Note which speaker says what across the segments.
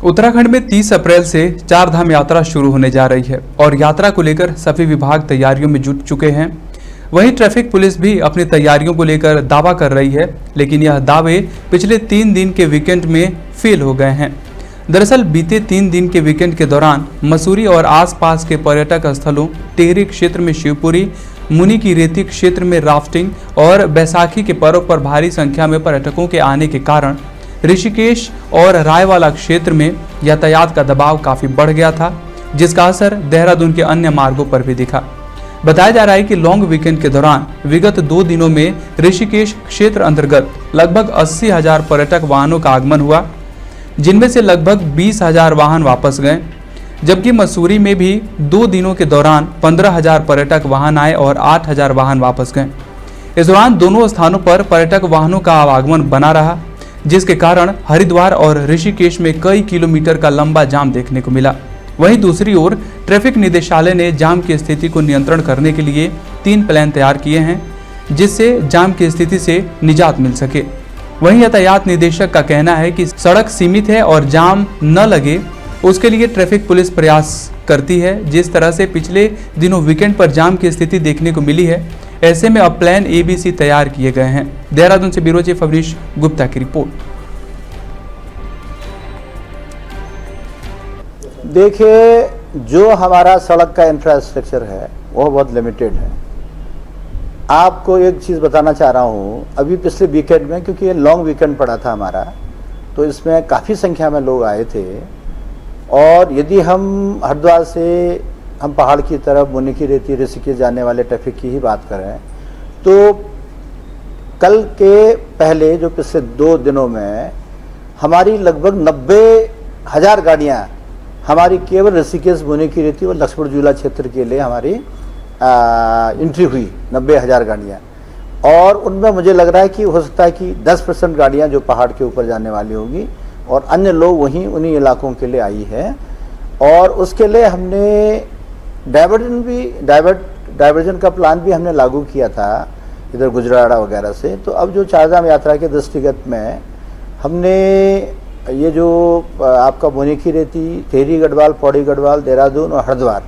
Speaker 1: उत्तराखंड में 30 अप्रैल से चार धाम यात्रा शुरू होने जा रही है और यात्रा को लेकर सभी विभाग तैयारियों में जुट चुके हैं। वहीं ट्रैफिक पुलिस भी अपनी तैयारियों को लेकर दावा कर रही है, लेकिन यह दावे पिछले 3 दिन के वीकेंड में फेल हो गए हैं। दरअसल बीते 3 दिन के वीकेंड के दौरान मसूरी और आसपास के पर्यटक स्थलों टिहरी क्षेत्र में शिवपुरी, मुनि की रेती क्षेत्र में राफ्टिंग और बैसाखी के पर्व पर भारी संख्या में पर्यटकों के आने के कारण ऋषिकेश और रायवाला क्षेत्र में यातायात का दबाव काफी बढ़ गया था, जिसका असर देहरादून के अन्य मार्गों पर भी दिखा। बताया जा रहा है कि लॉन्ग वीकेंड के दौरान विगत 2 दिनों में ऋषिकेश क्षेत्र अंतर्गत लगभग 80,000 पर्यटक वाहनों का आगमन हुआ, जिनमें से लगभग 20,000 वाहन वापस गए, जबकि मसूरी में भी 2 दिनों के दौरान 15,000 पर्यटक वाहन आए और 8,000 वाहन वापस गए। इस दौरान दोनों स्थानों पर पर्यटक वाहनों का आवागमन बना रहा, जिसके कारण हरिद्वार और ऋषिकेश में कई किलोमीटर का लंबा जाम देखने को मिला। वहीं दूसरी ओर ट्रैफिक निदेशालय ने जाम की स्थिति को नियंत्रण करने के लिए 3 प्लान तैयार किए हैं, जिससे जाम की स्थिति से निजात मिल सके। वहीं यातायात निदेशक का कहना है कि सड़क सीमित है और जाम न लगे उसके लिए ट्रैफिक पुलिस प्रयास करती है। जिस तरह से पिछले दिनों वीकेंड पर जाम की स्थिति देखने को मिली है, ऐसे में अब प्लान ABC तैयार किए गए हैं। देहरादून से ब्यूरो चीफ अवनीश गुप्ता की रिपोर्ट।
Speaker 2: देखिए, जो हमारा सड़क का इंफ्रास्ट्रक्चर है वो बहुत लिमिटेड है। आपको एक चीज़ बताना चाह रहा हूँ, अभी पिछले वीकेंड में, क्योंकि ये लॉन्ग वीकेंड पड़ा था हमारा, तो इसमें काफ़ी संख्या में लोग आए थे। और यदि हम हरिद्वार से हम पहाड़ की तरफ मुनि की रेती ऋषिकेश जाने वाले ट्रैफिक की ही बात करें, तो कल के पहले जो पिछले 2 दिनों में हमारी लगभग 90,000 गाड़ियाँ हमारी केवल ऋषिकेश, मुनि की रेती और लक्ष्मण झूला क्षेत्र के लिए हमारी एंट्री हुई, 90,000 गाड़ियाँ। और उनमें मुझे लग रहा है कि हो सकता है कि 10% गाड़ियाँ जो पहाड़ के ऊपर जाने वाली होगी और अन्य लोग वहीं उन्हीं इलाकों के लिए आई है। और उसके लिए हमने डाइवर्जन का प्लान भी हमने लागू किया था इधर गुजराड़ा वगैरह से। तो अब जो चारधाम यात्रा के दृष्टिगत में हमने ये जो आपका मुनि की रेती, टिहरी गढ़वाल, पौड़ी गढ़वाल, देहरादून और हरिद्वार,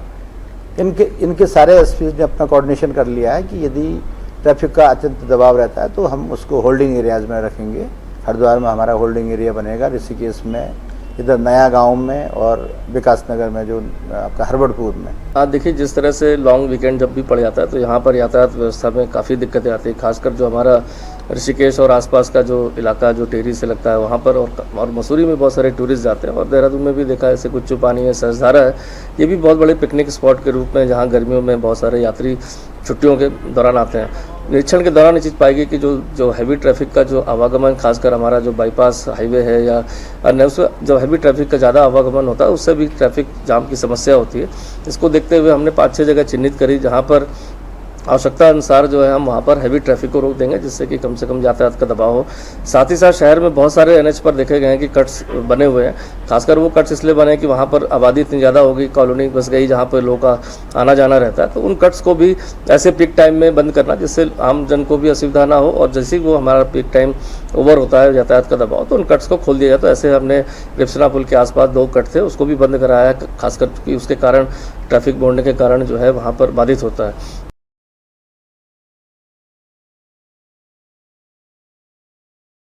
Speaker 2: इनके सारे एसपी ने अपना कोऑर्डिनेशन कर लिया है कि यदि ट्रैफिक का अत्यंत दबाव रहता है तो हम उसको होल्डिंग एरियाज में रखेंगे। हरिद्वार में हमारा होल्डिंग एरिया बनेगा, ऋषिकेश में, इधर नया गांव में और विकास नगर में जो आपका हरबड़पुर में।
Speaker 3: हाँ, देखिए, जिस तरह से लॉन्ग वीकेंड जब भी पड़ जाता है तो यहाँ पर यातायात व्यवस्था में काफ़ी दिक्कतें आती हैं, खासकर जो हमारा ऋषिकेश और आसपास का जो इलाका जो टिहरी से लगता है वहाँ पर, और मसूरी में बहुत सारे टूरिस्ट जाते हैं। और देहरादून में भी देखा है, जैसे कुच्चू पानी है, सहस्त्रधारा है, ये भी बहुत बड़े पिकनिक स्पॉट के रूप में जहाँ गर्मियों में बहुत सारे यात्री छुट्टियों के दौरान आते हैं। निरीक्षण के दौरान ये चीज़ पाई गई कि जो हैवी ट्रैफिक का जो आवागमन, खासकर हमारा जो बाईपास हाईवे है या अन्य, उसमें जो हैवी ट्रैफिक का ज़्यादा आवागमन होता है उससे भी ट्रैफिक जाम की समस्या होती है। इसको देखते हुए हमने 5-6 जगह चिन्हित करी जहाँ पर आवश्यकता अनुसार जो है हम वहाँ पर हैवी ट्रैफिक को रोक देंगे, जिससे कि कम से कम यातायात का दबाव हो। साथ ही साथ शहर में बहुत सारे NH पर देखे गए हैं कि कट्स बने हुए हैं। खासकर वो कट्स इसलिए बने कि वहाँ पर आबादी इतनी ज़्यादा होगी, कॉलोनी बस गई जहाँ पर लोगों का आना जाना रहता है, तो उन कट्स को भी ऐसे पीक टाइम में बंद करना जिससे आम जन को भी असुविधा ना हो। और जैसे ही वो हमारा पीक टाइम ओवर होता है यातायात का दबाव, तो उन कट्स को खोल दिया जाए। तो ऐसे हमने रिप्सना पुल के आसपास 2 कट थे, उसको भी बंद कराया, खासकर कि उसके कारण ट्रैफिक बढ़ने के कारण जो है वहाँ पर बाधित होता है।